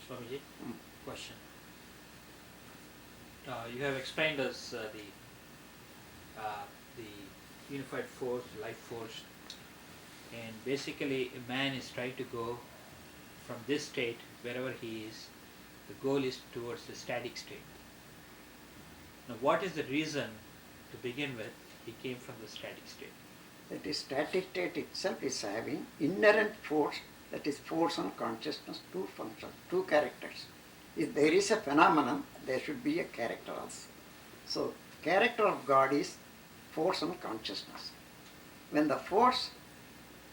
Swamiji, question. You have explained us the unified force, life force, and basically a man is trying to go from this state wherever he is. The goal is towards the static state. Now, what is the reason to begin with he came from the static state? That is, static state itself is having inherent force, that is force and consciousness, two functions, two characters. If there is a phenomenon, there should be a character also. So, character of God is force and consciousness. When the force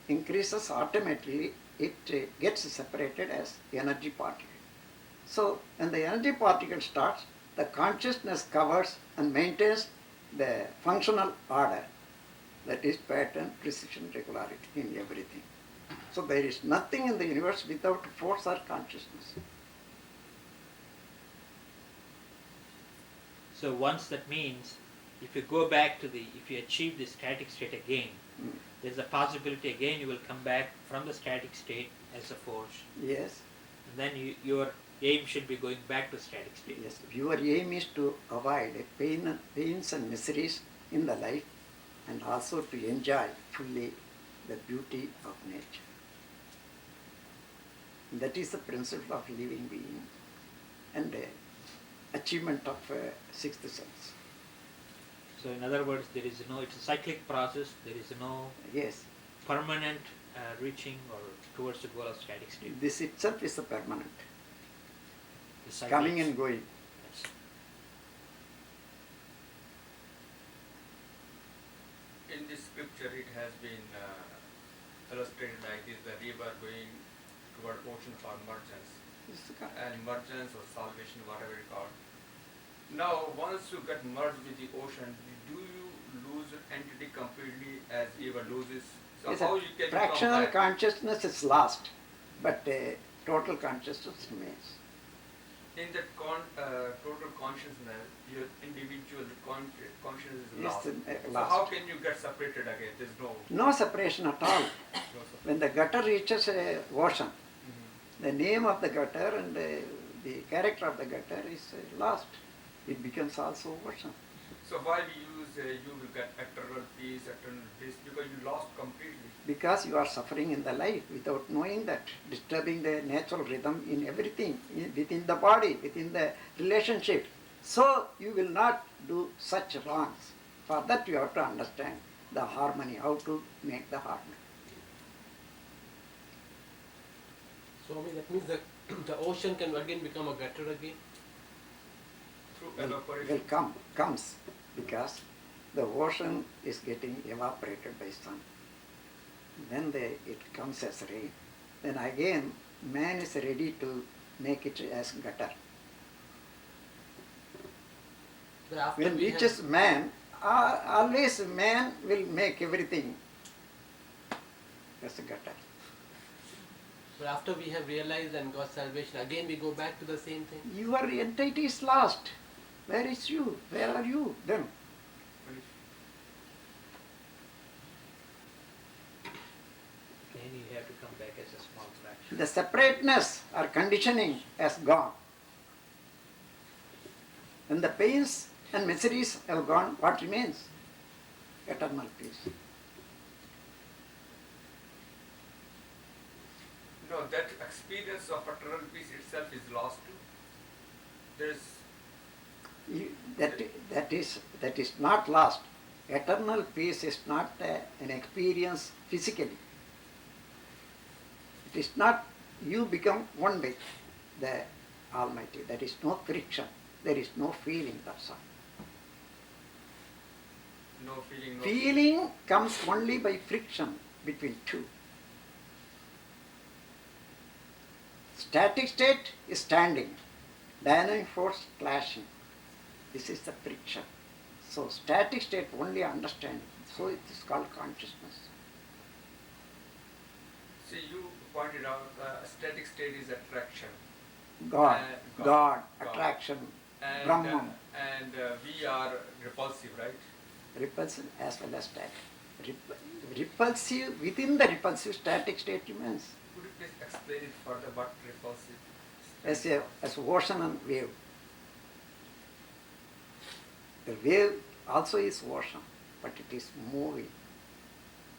increases, automatically it gets separated as energy particle. So, when the energy particle starts, the consciousness covers and maintains the functional order, that is pattern, precision, regularity in everything. So there is nothing in the universe without force or consciousness. So once that means, if you go back to if you achieve the static state again, there's a possibility again you will come back from the static state as a force. Yes. And then your aim should be going back to static state. Yes. Your aim is to avoid pains and miseries in the life, and also to enjoy fully the beauty of nature. That is the principle of living being and achievement of sixth sense. So in other words, it's a cyclic process, there is no Yes. permanent reaching or towards the goal of static state. This itself is a permanent, The coming and going. Yes. In this scripture, it has been illustrated like this: the river going toward ocean for merchants, and merchants or salvation, whatever you call. Now, once you get merged with the ocean, do you lose entity completely as river loses? So Yes, how you can fractional come back? consciousness is lost, but total consciousness remains. In that total consciousness, your individual consciousness is Yes, lost. So lost. how can you get separated again? There's no No separation at all. separation. When the gutter reaches a ocean, the name of the gutter and the character of the gutter is lost. It becomes also ocean. So while you use, you will get eternal peace, eternal bliss, because you lost completely. Because you are suffering in the life without knowing that, disturbing the natural rhythm in everything, within the body, within the relationship. So you will not do such wrongs. For that you have to understand the harmony, how to make the harmony. Swami, that means that the ocean can again become a gutter again? Through evaporation. Comes because the ocean is getting evaporated by sun. Then it comes as rain. Then again man is ready to make it as gutter. But after When we reaches man, always man will make everything as a gutter. But after we have realized and got salvation, again we go back to the same thing? Your entity is lost. Where is you? Where are you then? Then you have to come back as a small fraction. The separateness or conditioning has gone. When the pains and miseries have gone, what remains? Eternal peace. No, that experience of eternal peace itself is lost too. There's That is not lost. Eternal peace is not an experience physically. It is not, you become one with the Almighty. There is no friction. There is no feeling, that's all. no feeling. No Feeling comes only by friction between two. Static state is standing, dynamic force clashing. This is the friction. So static state only understanding. So it is called consciousness. See, you pointed out static state is attraction. God, God. attraction, And, Brahman, we are repulsive, right? repulsive as well as static. Repulsive, within the repulsive static state remains. Could you please explain it further what repulsive? as ocean and wave. The wave also is ocean, but it is moving.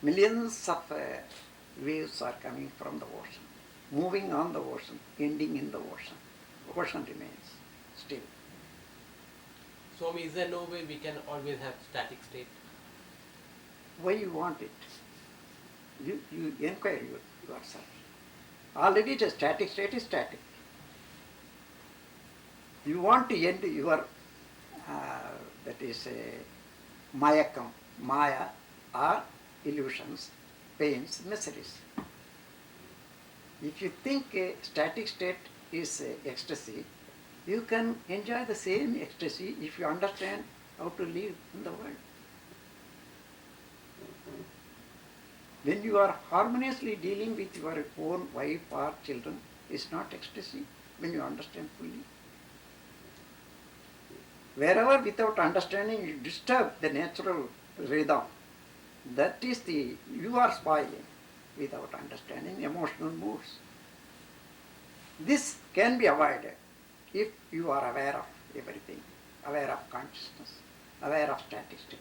Millions of waves are coming from the ocean, moving on the ocean, ending in the ocean. Ocean remains still. Swami, is there no way we can always have static state? Why you want it? You inquire yourself. Already the static state is static. You want to end your, that is mayakam, maya or illusions, pains, miseries. If you think a static state is ecstasy, you can enjoy the same ecstasy if you understand how to live in the world. When you are harmoniously dealing with your own wife or children, it's not ecstasy when you understand fully. Wherever without understanding you disturb the natural rhythm, that is you are spoiling without understanding emotional moods. This can be avoided if you are aware of everything, aware of consciousness, aware of static state.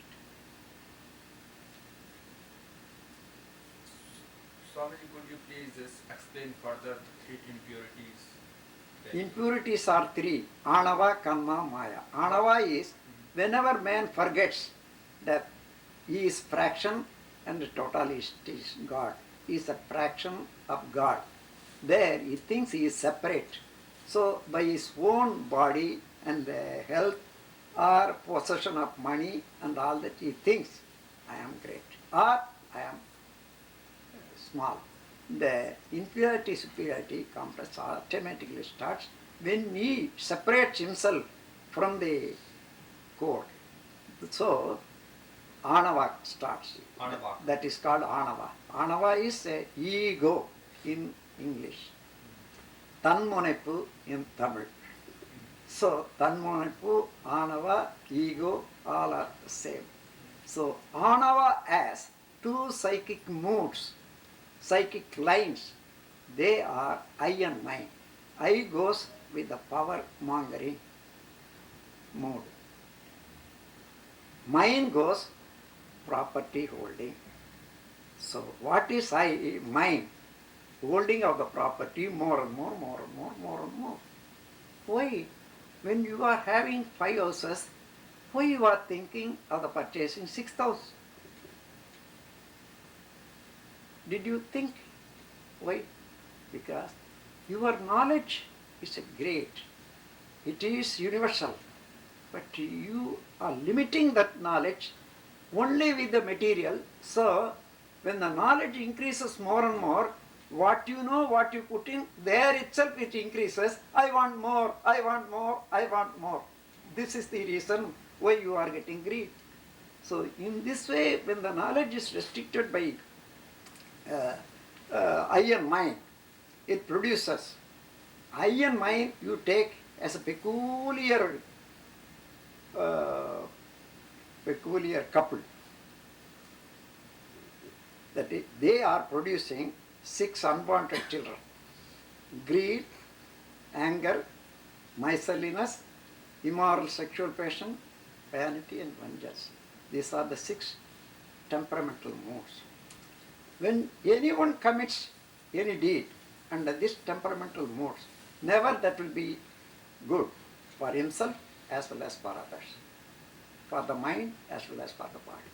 Swamiji, could you please just explain further the three impurities? Impurities are three: Anava, Kanma, Maya. Anava is whenever man forgets that he is fraction and the totalist is God. He is a fraction of God. There he thinks he is separate. So by his own body and health or possession of money and all that, he thinks, I am great or I am small. The inferiority superiority complex automatically starts when he separates himself from the core. So Anava starts. Anava. That is called Anava. Anava is ego in English. Tanmonepu in Tamil. So Tanmonepu, Anava, ego, all are the same. So Anava has two psychic moods, psychic lines. They are I and mind. I goes with the power mongering mood. Mind goes property holding. So what is I? Mind. Holding of the property more and more, more and more, more and more. Why? When you are having 5 houses, why you are thinking of the purchasing 6th house? Did you think? Why? Because your knowledge is great. It is universal. But you are limiting that knowledge only with the material. So, when the knowledge increases more and more, what you know, what you put in, there itself it increases. I want more, I want more, I want more. This is the reason why you are getting greed. So, in this way, when the knowledge is restricted by eye and mind, it produces. Eye and mind you take as a peculiar couple. That is, they are producing 6 unwanted children: greed, anger, miserliness, immoral sexual passion, vanity and vengeance. These are the 6 temperamental moods. When anyone commits any deed under this temperamental moods, never that will be good for himself as well as for others, for the mind as well as for the body,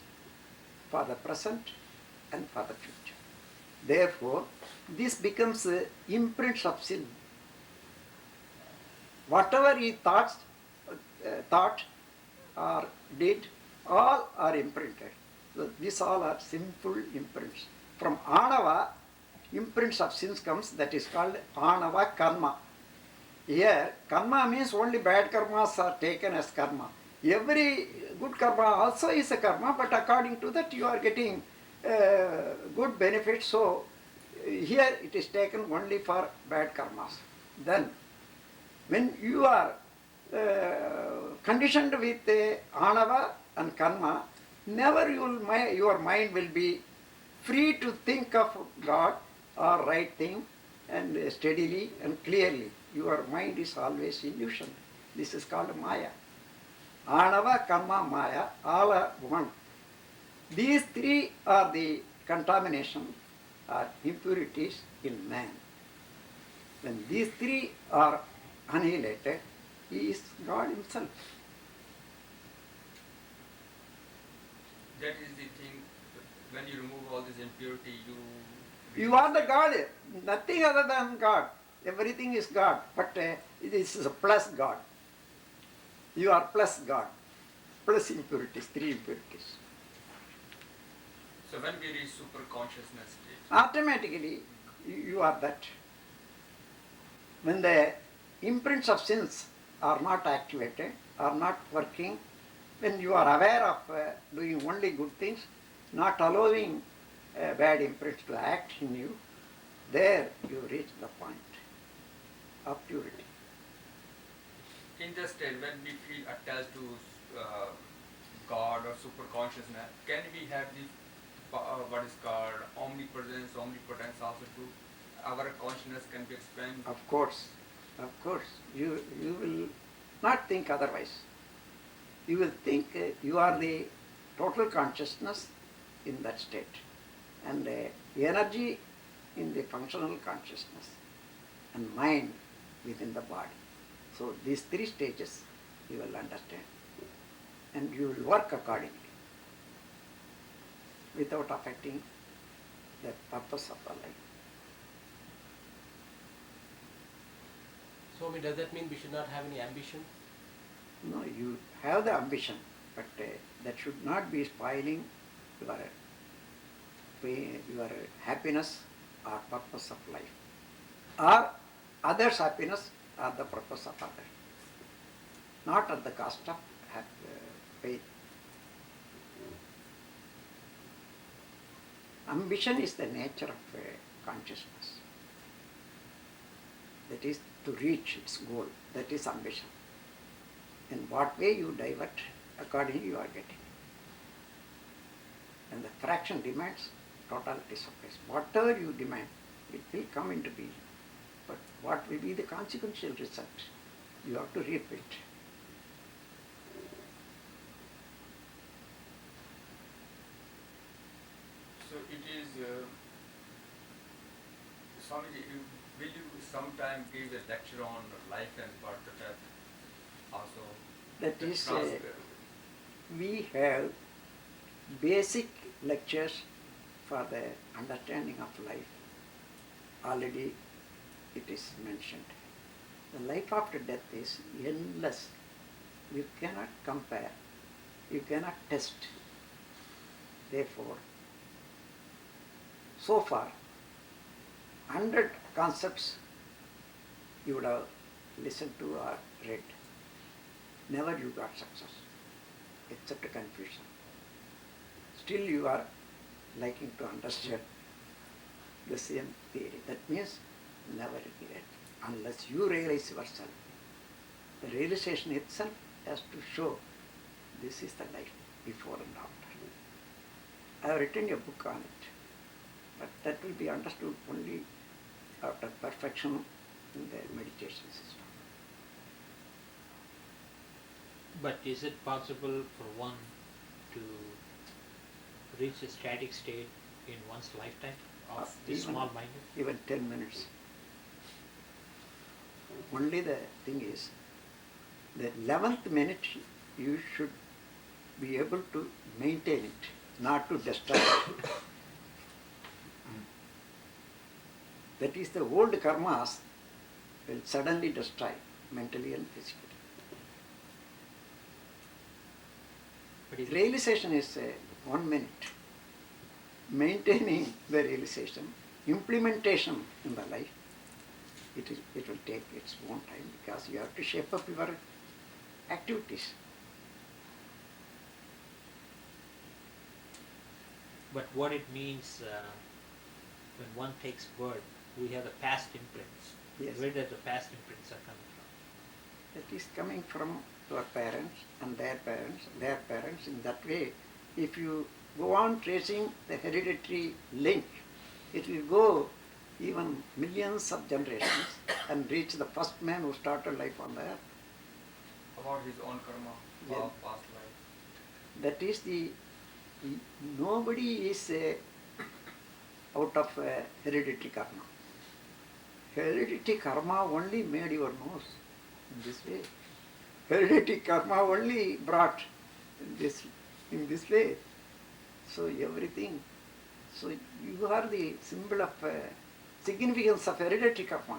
for the present and for the future. Therefore, this becomes imprints of sin. Whatever he thought or did, all are imprinted. So these all are sinful imprints. From Anava, imprints of sins comes, that is called Anava karma. Here, karma means only bad karmas are taken as karma. Every good karma also is a karma, but according to that you are getting good benefits. So here it is taken only for bad karmas. Then, when you are conditioned with Anava and karma, never your mind will be free to think of God or right thing and steadily and clearly. Your mind is always illusion. This is called Maya. Anava, Karma, Maya, all are one. These three are the contamination or impurities in man. When these three are annihilated, he is God himself. That is the thing. When you remove all this impurity, You are the God, nothing other than God. Everything is God, but this is a plus God. You are plus God, plus impurities, three impurities. So when we reach super consciousness state, Automatically, you are that. When the imprints of sins are not activated, are not working, when you are aware of doing only good things, not allowing bad imprints to act in you, there you reach the point of purity. in the state when we feel attached to God or super consciousness, can we have this what is called omnipresence, omnipotence also too? Our consciousness can be expanded. Of course, you will not think otherwise. You will think you are the total consciousness in that state, and energy in the functional consciousness, and mind within the body. So these three stages you will understand, and you will work accordingly without affecting the purpose of the life. Swami, does that mean we should not have any ambition? No, you have the ambition, but that should not be spoiling your happiness or purpose of life. Or others' happiness or the purpose of others. Not at the cost of faith. Ambition is the nature of consciousness. That is to reach its goal. That is ambition. In what way you divert, accordingly you are getting. And the fraction demands, totality supplies. Whatever you demand, it will come into being. But what will be the consequential result? You have to reap it. So it is, Swamiji, will you sometime give a lecture on life and birth and death also? That The is, we we have basic lectures for the understanding of life. Already it is mentioned. The life after death is endless. You cannot compare. You cannot test. Therefore, so far, 100 concepts you would have listened to or read. Never you got success, except confusion. Still you are liking to understand the same theory. That means never regret, unless you realize yourself. The realization itself has to show this is the life before and after. I have written a book on it, but that will be understood only after perfection in the meditation system. But is it possible for one to reach a static state in one's lifetime of this Even- small-minded? Even 10 minutes. Only the thing is, the 11th minute you should be able to maintain it, not to destroy it. That is, the old karmas will suddenly destroy mentally and physically. But is Realization is 1 minute. Maintaining the realization, implementation in the life, it will take its own time, because you have to shape up your activities. But what it means when one takes birth, we have the past imprints. Yes. Where does the past imprints are coming from? That is coming from your parents and their parents. In that way, if you go on tracing the hereditary link, it will go even millions of generations and reach the first man who started life on the earth. About his own karma Yeah. of past life. That is nobody is out of hereditary karma. Hereditary karma only made your nose in this way. Hereditary karma only brought in this way. So everything. So you are the symbol of significance of hereditary karma.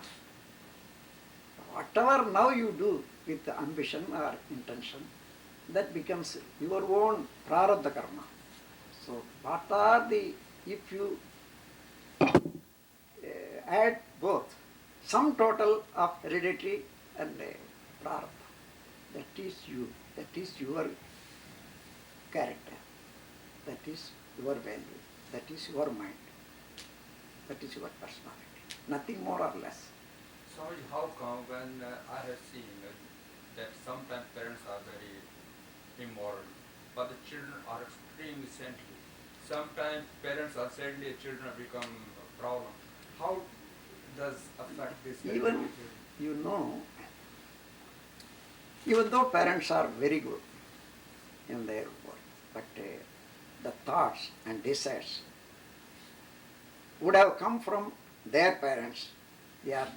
Whatever now you do with ambition or intention, that becomes your own prarabdha karma. So what are if you add both, sum total of hereditary and prarabdha, that is you, that is your character, that is your value, that is your mind, that is your personality, nothing more or less. Swamiji, how come when I have seen that sometimes parents are very immoral, but the children are extremely saintly. Sometimes parents are saintly, children become a problem. How does affect this? Even, even though parents are very good in their work, but the thoughts and desires would have come from their parents. They are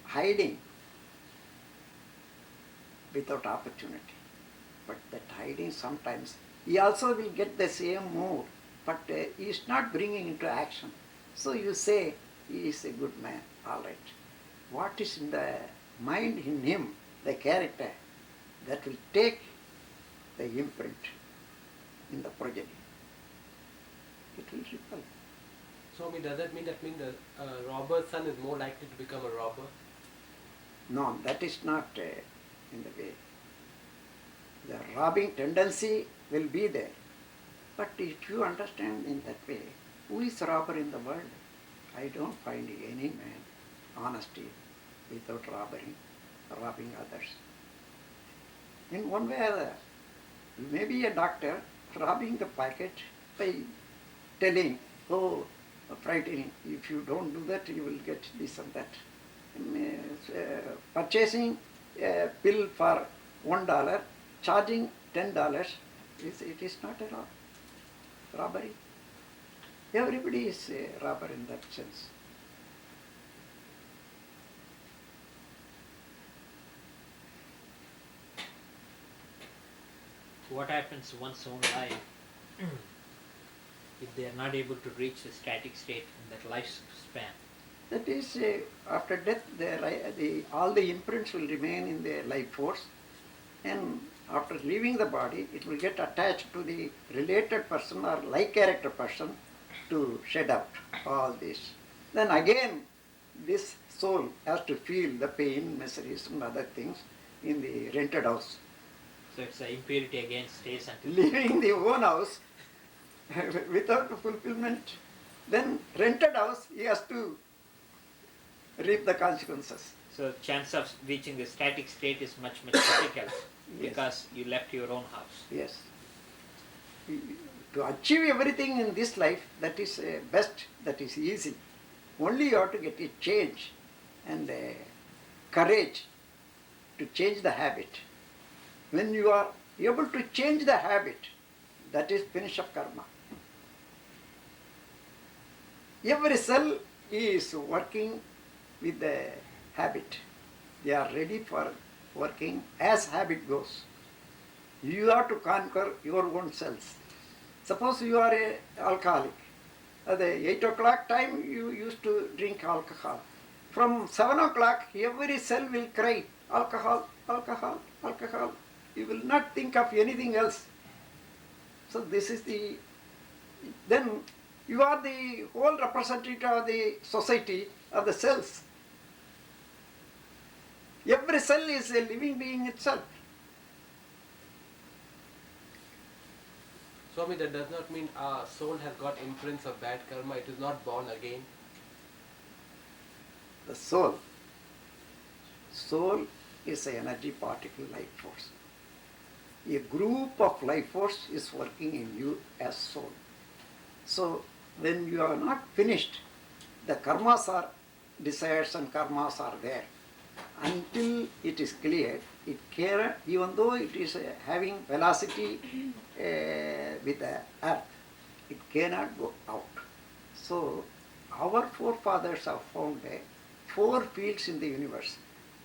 hiding without opportunity. But that hiding sometimes, he also will get the same mood, but he is not bringing into action. So you say, he is a good man, all right. What is in the mind in him, the character, that will take the imprint in the progeny. It will repel. Swami, does that mean the robber's son is more likely to become a robber? No, that is not in the way. The robbing tendency will be there. But if you understand in that way, who is a robber in the world? I don't find any man honesty without robbing others. In one way or other, you may be a doctor robbing the pocket by telling, oh, frightening, if you don't do that, you will get this and that. Purchasing a pill for $1, charging $10, it is not a robbery. Everybody is a robber in that sense. What happens one's own life if they are not able to reach the static state in that lifespan? That is, after death, all the imprints will remain in the life force, and after leaving the body, it will get attached to the related person or like character person to shed out all this. Then again, this soul has to feel the pain, miseries, and other things in the rented house. So it's the impurity again stays until Leaving the own house without fulfillment, then rented house, he has to reap the consequences. so chance of reaching the static state is much difficult because you left your own house. Yes. To achieve everything in this life, that is best, that is easy. Only you have to get a change and courage to change the habit. When you are able to change the habit, that is finish of karma. Every cell is working with the habit. They are ready for working as habit goes. You have to conquer your own cells. Suppose you are an alcoholic. At the 8 o'clock time, you used to drink alcohol. From 7 o'clock, every cell will cry, alcohol, alcohol, alcohol. You will not think of anything else. So this is then you are the whole representative of the society, of the cells. Every cell is a living being itself. Swami, that does not mean our soul has got imprints of bad karma, it is not born again. The soul is an energy particle life force. A group of life force is working in you as soul. So when you are not finished, the karmas are desires and karmas are there. Until it is cleared, it cannot, even though it is having velocity with the earth, it cannot go out. So, our forefathers have found 4 fields in the universe.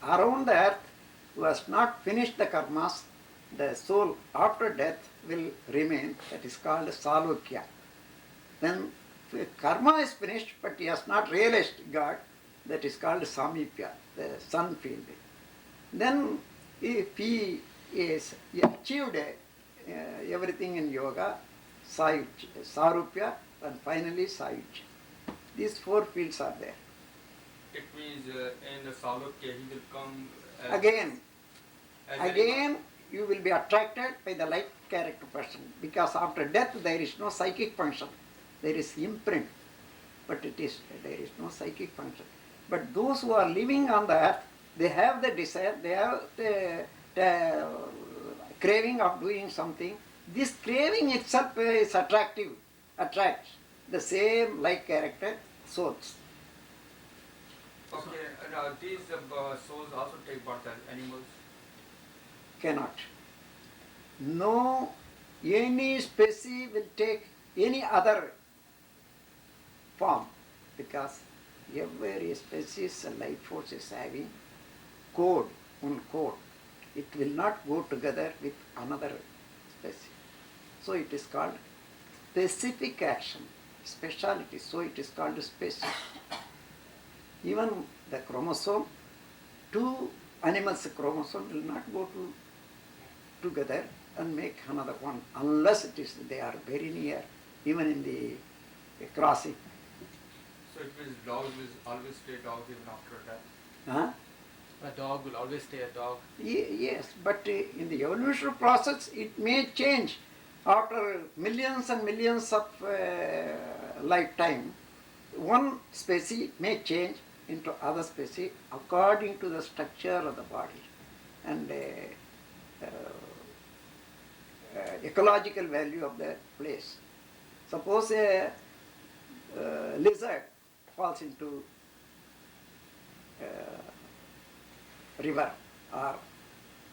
Around the earth, who has not finished the karmas, the soul after death will remain, that is called salokya. Then karma is finished, but he has not realized God, that is called samipya, the sun field. Then if he is achieved everything in yoga, sarupya, and finally sayuj. These 4 fields are there. It means in the Salokya he will come as Again, as a again you will be attracted by the like character person, because after death there is no psychic function. There is imprint, but there is no psychic function. But those who are living on the earth, they have the desire, they have the craving of doing something. This craving itself is attractive, attracts the same like character souls. Okay, now these souls also take birth as animals. Cannot. No, any species will take any other form, because every species and life force is having code, one code. It will not go together with another species. So it is called specific action, speciality. So it is called species. Even the chromosome, 2 animals' chromosome will not go together and make another one, unless they are very near, even in the crossing. So it means dogs will always stay dogs even after death. Huh? A dog will always stay a dog. Yes, but in the evolutionary process, it may change after millions and millions of lifetime. One species may change into other species according to the structure of the body and ecological value of the place. Suppose a lizard falls into river, or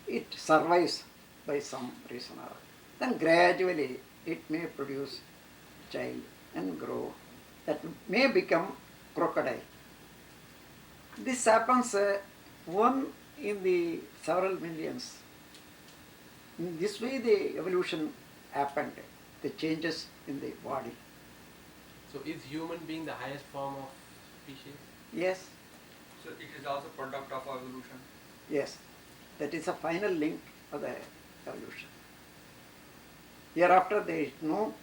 it survives by some reason or other, then gradually it may produce child and grow, that may become crocodile. This happens one in the several millions. In this way the evolution happened, the changes in the body. So is human being the highest form of species? Yes, So it is also product of evolution. yes, that is a final link of the evolution. Hereafter there is no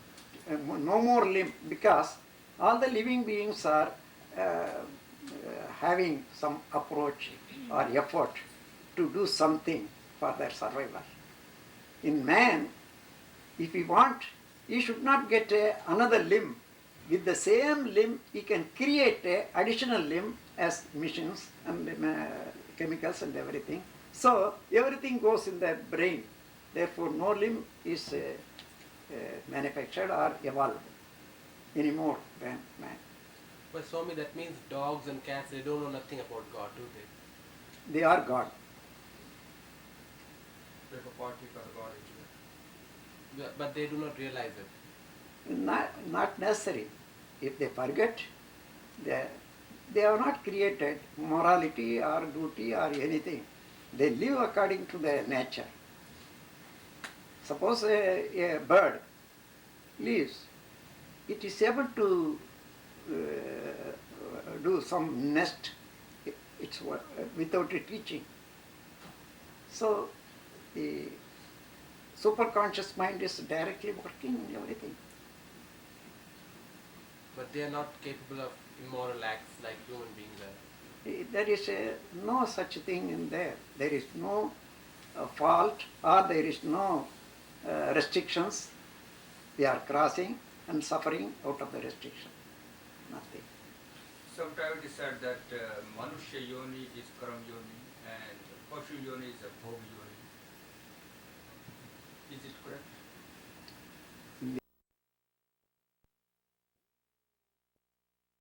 more limb, because all the living beings are having some approach or effort to do something for their survival. In man, if he want, he should not get another limb. With the same limb, he can create an additional limb as machines and chemicals and everything. So everything goes in the brain. Therefore, no limb is manufactured or evolved anymore than man. But Swami, that means dogs and cats, they don't know nothing about God, do they? They are God. Like a particle God is there. But they do not realize it. Not necessary. If they forget, they have not created morality or duty or anything. They live according to their nature. Suppose a bird lives, it is able to do some nest without a teaching. So the superconscious mind is directly working in everything. But they are not capable of immoral acts like human beings are. There is no such thing in there. There is no fault, or there is no restrictions. They are crossing and suffering out of the restriction. Nothing. Sometimes it is said that Manushya Yoni is Karam Yoni and Pashu Yoni is a Bhog Yoni. Is it correct?